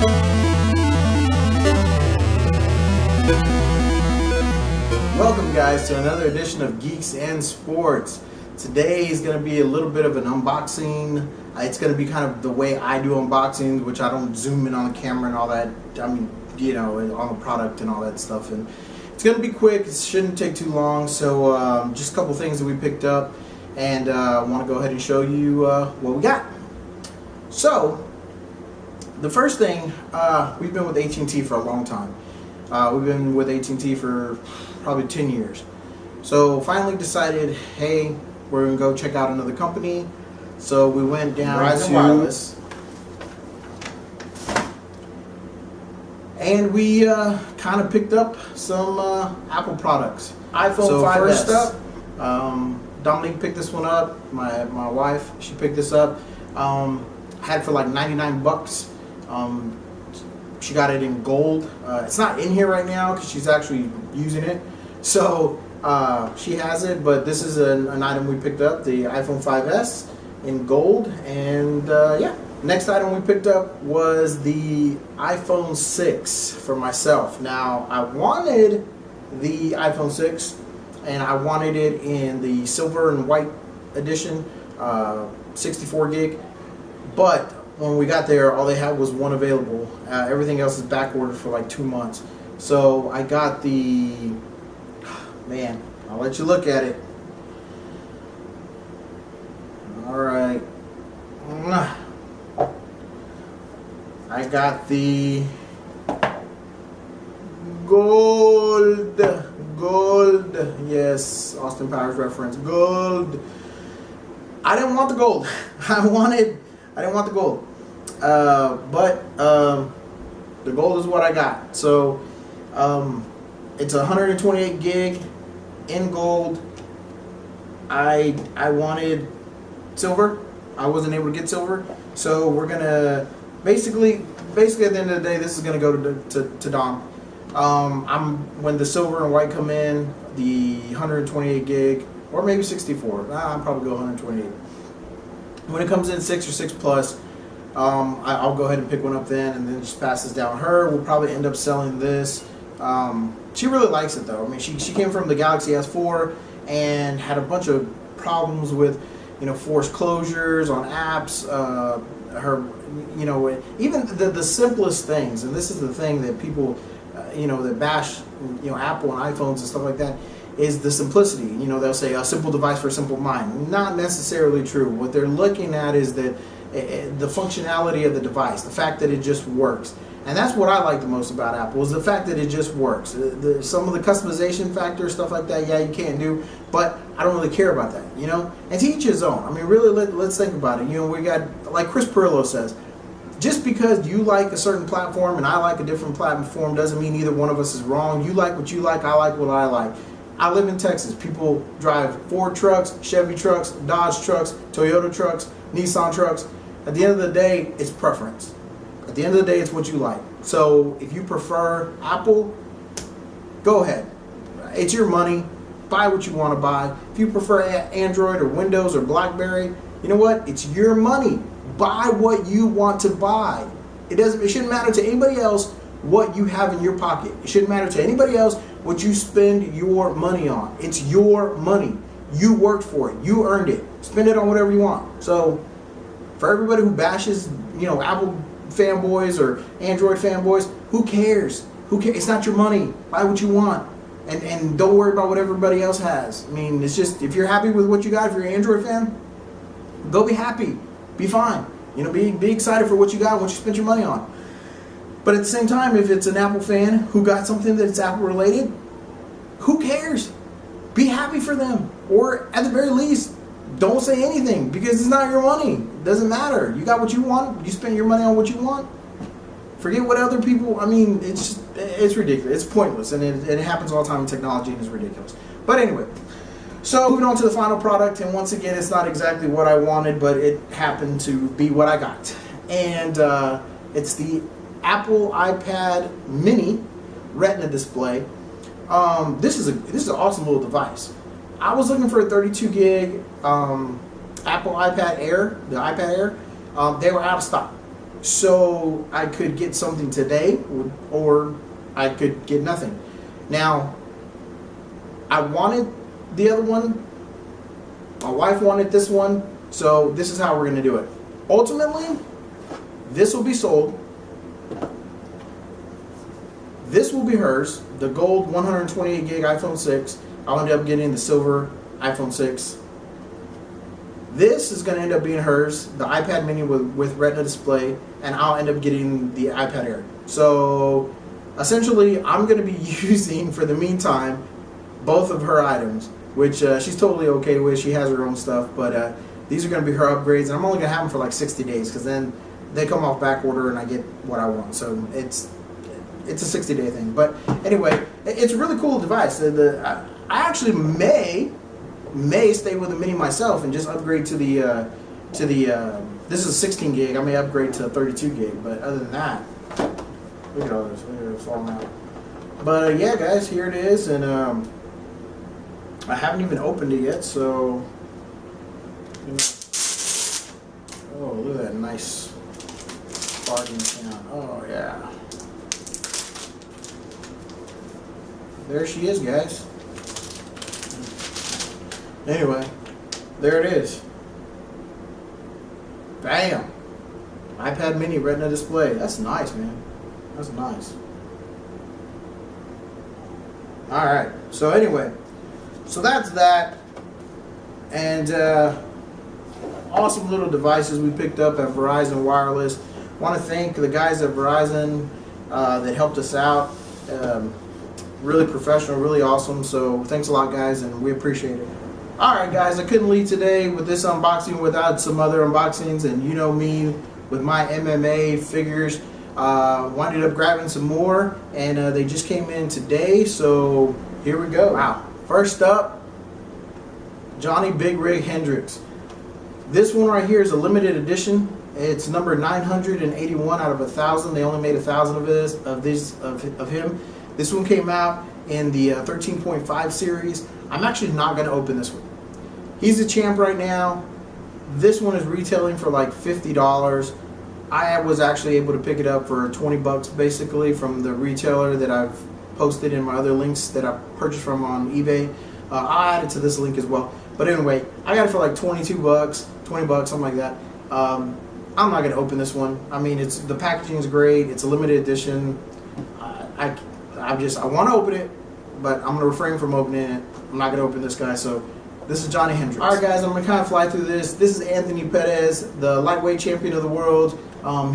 Welcome guys to another edition of Geeks and Sports. Today is going to be a little bit of an unboxing. It's going to be kind of the way I do unboxings, which I don't zoom in on the camera and all that. I mean, you know, on the product and all that stuff. And it's going to be quick. It shouldn't take too long. So just a couple things that we picked up, and I want to go ahead and show you what we got. So the first thing, we've been with AT&T for a long time. We've been with AT&T for probably 10 years. So finally decided, hey, we're gonna go check out another company. So we went down to Wireless, and we kind of picked up some Apple products. iPhone 5S. First up, Dominique picked this one up. My wife, she picked this up. Had it for like 99 bucks. She got it in gold. It's not in here right now because she's actually using it. So she has it, but this is an item we picked up, the iPhone 5S in gold. And yeah, next item we picked up was the iPhone 6 for myself. Now, I wanted the iPhone 6, and I wanted it in the silver and white edition, 64 gig. But when we got there, all they had was one available. Everything else is back ordered for like 2 months. So I got the, man, I'll let you look at it. All right. I got the gold, yes, Austin Powers reference, gold. I didn't want the gold. I didn't want the gold. But the gold is what I got. So it's 128 gig in gold. I wanted silver. I wasn't able to get silver, so we're gonna basically at the end of the day, this is gonna go to Dom. When the silver and white come in, the 128 gig or maybe 64. I'll probably go 128. When it comes in 6 or 6 plus, I'll go ahead and pick one up then, and then just pass this down her. We'll probably end up selling this. She really likes it though. I mean, she came from the Galaxy S4 and had a bunch of problems with, you know, forced closures on apps. Her, you know, even the simplest things, and this is the thing that people, you know, that bash, you know, Apple and iPhones and stuff like that, is the simplicity. You know, they'll say a simple device for a simple mind. Not necessarily true. What they're looking at is that the functionality of the device, the fact that it just works. And that's what I like the most about Apple, is the fact that it just works. Some of the customization factors, stuff like that, yeah, you can't do, but I don't really care about that, you know? And to each his own. I mean, really, let's think about it. You know, we got, like Chris Perillo says, just because you like a certain platform and I like a different platform doesn't mean either one of us is wrong. You like what you like, I like what I like. I live in Texas. People drive Ford trucks, Chevy trucks, Dodge trucks, Toyota trucks, Nissan trucks. At the end of the day, it's preference. At the end of the day, it's what you like. So if you prefer Apple, go ahead. It's your money. Buy what you want to buy. If you prefer Android or Windows or BlackBerry, you know what? It's your money. Buy what you want to buy. It shouldn't matter to anybody else what you have in your pocket. It shouldn't matter to anybody else what you spend your money on. It's your money. You worked for it. You earned it. Spend it on whatever you want. So for everybody who bashes, you know, Apple fanboys or Android fanboys, who cares? Who cares? It's not your money. Buy what you want. And don't worry about what everybody else has. I mean, it's just, if you're happy with what you got, if you're an Android fan, go be happy. Be fine. You know, be excited for what you got, what you spent your money on. But at the same time, if it's an Apple fan who got something that's Apple related, who cares? Be happy for them. Or at the very least, don't say anything, because it's not your money. It doesn't matter. You got what you want. You spend your money on what you want. Forget what other people, I mean, it's ridiculous. It's pointless, and it happens all the time in technology, and it's ridiculous. But anyway, so moving on to the final product, and once again, it's not exactly what I wanted, but it happened to be what I got. And it's the Apple iPad Mini Retina display. This is an awesome little device. I was looking for a 32 gig Apple iPad Air, the iPad Air. They were out of stock. so I could get something today, or I could get nothing. Now, I wanted the other one. My wife wanted this one, so this is how we're going to do it. Ultimately, this will be sold. This will be hers, the gold 128 gig iPhone 6. I'll end up getting the silver iPhone 6. This is going to end up being hers, the iPad mini with Retina display, and I'll end up getting the iPad Air. So essentially, I'm going to be using, for the meantime, both of her items, which she's totally okay with. She has her own stuff, but these are going to be her upgrades, and I'm only going to have them for like 60 days because then they come off back order and I get what I want. So it's a 60-day thing. But anyway, it's a really cool device. I actually may stay with the mini myself and just upgrade to the this is 16 gig. I may upgrade to 32 gig, but other than that, look at all this. Look at it falling out. But yeah, guys, here it is, and I haven't even opened it yet, so oh, look at that nice bargain sound. Oh yeah. There she is, guys. Anyway, there it is. Bam! iPad mini Retina display. That's nice, man. That's nice. Alright, so anyway, so that's that. And awesome little devices we picked up at Verizon Wireless. Want to thank the guys at Verizon that helped us out. Really professional, really awesome. So thanks a lot, guys, and we appreciate it. Alright, guys, I couldn't leave today with this unboxing without some other unboxings, and you know me with my MMA figures. Winded up grabbing some more, and they just came in today, so here we go. Wow. First up, Johnny Big Rig Hendricks. This one right here is a limited edition. It's number 981 out of 1,000. They only made 1,000 of him. This one came out in the 13.5 series. I'm actually not going to open this one. He's a champ right now. This one is retailing for like $50. I was actually able to pick it up for 20 bucks basically from the retailer that I've posted in my other links that I purchased from on eBay. I'll add it to this link as well. But anyway, I got it for like 22 bucks, 20 bucks, something like that. I'm not going to open this one. I mean, the packaging is great. It's a limited edition. I want to open it, but I'm going to refrain from opening it. I'm not going to open this guy, so this is Johnny Hendricks. Alright, guys, I'm going to kind of fly through this. This is Anthony Pettis, the lightweight champion of the world.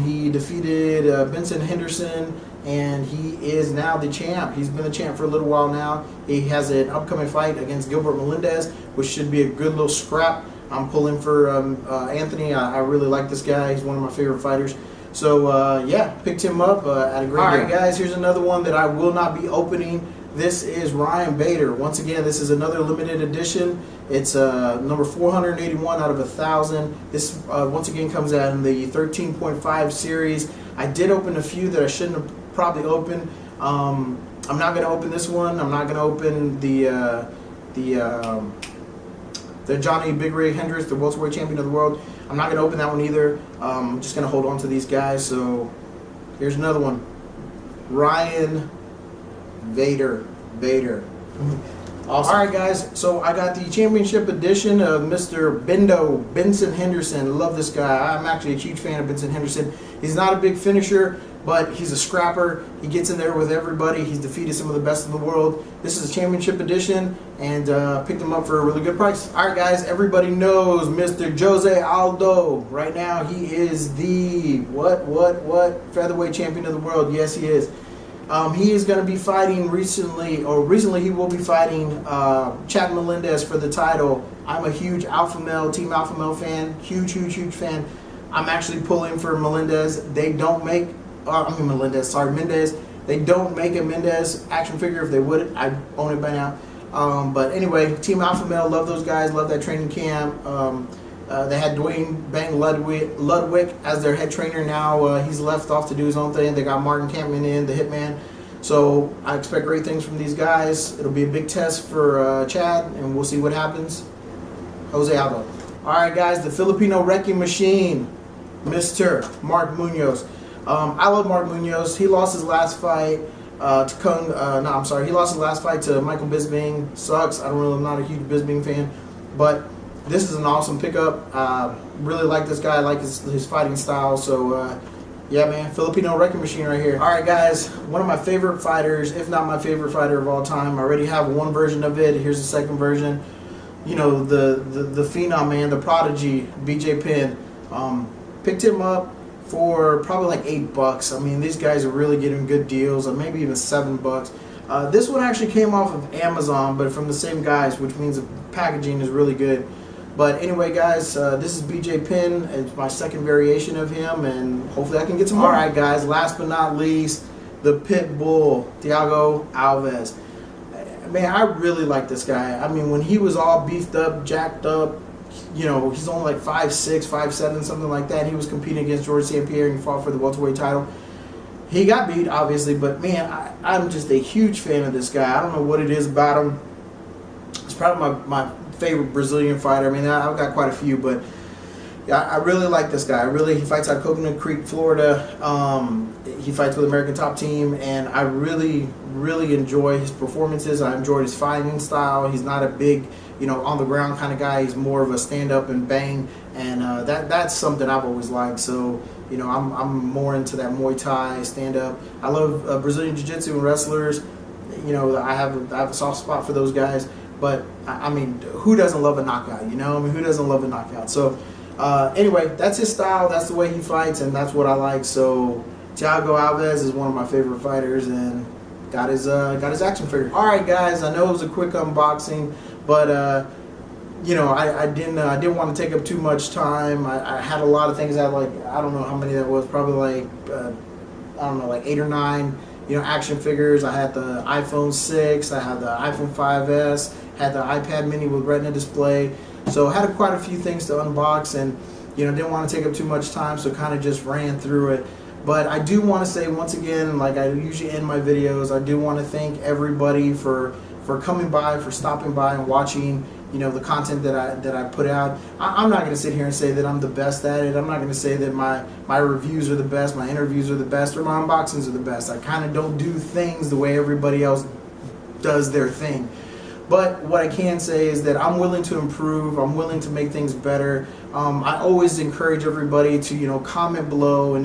He defeated Benson Henderson, and he is now the champ. He's been the champ for a little while now. He has an upcoming fight against Gilbert Melendez, which should be a good little scrap. I'm pulling for Anthony. I really like this guy. He's one of my favorite fighters. So, yeah, picked him up at a great deal. Alright, guys, here's another one that I will not be opening. This is Ryan Bader. Once again, this is another limited edition. It's number 481 out of 1,000. This, once again, comes out in the 13.5 series. I did open a few that I shouldn't have probably opened. I'm not going to open this one. I'm not going to open the Johnny Big Rig Hendricks, the welterweight champion of the world. I'm not going to open that one either. I'm just going to hold on to these guys. So here's another one. Ryan Bader. Awesome. Alright, guys, so I got the championship edition of Mr. Benson Henderson. Love this guy. I'm actually a huge fan of Benson Henderson. He's not a big finisher, but he's a scrapper. He gets in there with everybody. He's defeated some of the best in the world. This is a championship edition, and picked him up for a really good price. Alright, guys, everybody knows Mr. Jose Aldo. Right now, he is the featherweight champion of the world. Yes, he is. He is going to be fighting recently he will be fighting Chad Melendez for the title. I'm a huge Team Alpha Male fan, huge fan. I'm actually pulling for Melendez. They don't make, Mendez. They don't make a Mendez action figure. If they would, I'd own it by now. But anyway, Team Alpha Male, love those guys, love that training camp. They had Dwayne Bang Ludwig as their head trainer. Now he's left off to do his own thing. They got Martin Campman in, the Hitman. So I expect great things from these guys. It'll be a big test for Chad, and we'll see what happens. Jose Aldo. Alright, guys, the Filipino Wrecking Machine. Mr. Mark Munoz. I love Mark Munoz. He lost his last fight he lost his last fight to Michael Bisping. Sucks. I'm not a huge Bisping fan, but this is an awesome pickup. Really like this guy. I like his fighting style. So yeah, man, Filipino wrecking machine right here. All right, guys, one of my favorite fighters, if not my favorite fighter of all time. I already have one version of it. Here's the second version. You know, the phenom, man, the prodigy, BJ Penn. Picked him up for probably like $8. I mean, these guys are really getting good deals, or maybe even $7. This one actually came off of Amazon, but from the same guys, which means the packaging is really good. But anyway, guys, this is BJ Penn. It's my second variation of him, and hopefully I can get some more. All right, guys, last but not least, the pit bull, Thiago Alves. Man, I really like this guy. I mean, when he was all beefed up, jacked up, you know, he's only like 5'6", 5'7", something like that. He was competing against George St. Pierre and he fought for the welterweight title. He got beat, obviously, but man, I'm just a huge fan of this guy. I don't know what it is about him. It's probably my favorite Brazilian fighter. I mean, I've got quite a few, but yeah, I really like this guy. He fights out of Coconut Creek, Florida. He fights with American Top Team, and I really, really enjoy his performances. I enjoyed his fighting style. He's not a big, you know, on the ground kind of guy. He's more of a stand up and bang, and that's something I've always liked. So, you know, I'm more into that Muay Thai stand up. I love Brazilian Jiu Jitsu and wrestlers. You know, I have a soft spot for those guys. But I mean, who doesn't love a knockout? You know, I mean, who doesn't love a knockout? So anyway, that's his style. That's the way he fights, and that's what I like. So Thiago Alves is one of my favorite fighters, and got his action figure. All right, guys, I know it was a quick unboxing, but you know, I didn't want to take up too much time. I had a lot of things. I don't know how many that was. Probably like I don't know, like 8 or 9. You know, action figures. I had the iPhone 6. I had the iPhone 5S. Had the iPad Mini with Retina display. So I had quite a few things to unbox, and you know, didn't want to take up too much time, so kind of just ran through it. But I do want to say once again, like I usually end my videos, I do want to thank everybody for coming by, for stopping by and watching, you know, the content that I put out. I'm not going to sit here and say that I'm the best at it. I'm not going to say that my reviews are the best, my interviews are the best, or my unboxings are the best. I kind of don't do things the way everybody else does their thing. But what I can say is that I'm willing to improve. I'm willing to make things better. I always encourage everybody to, you know, comment below, and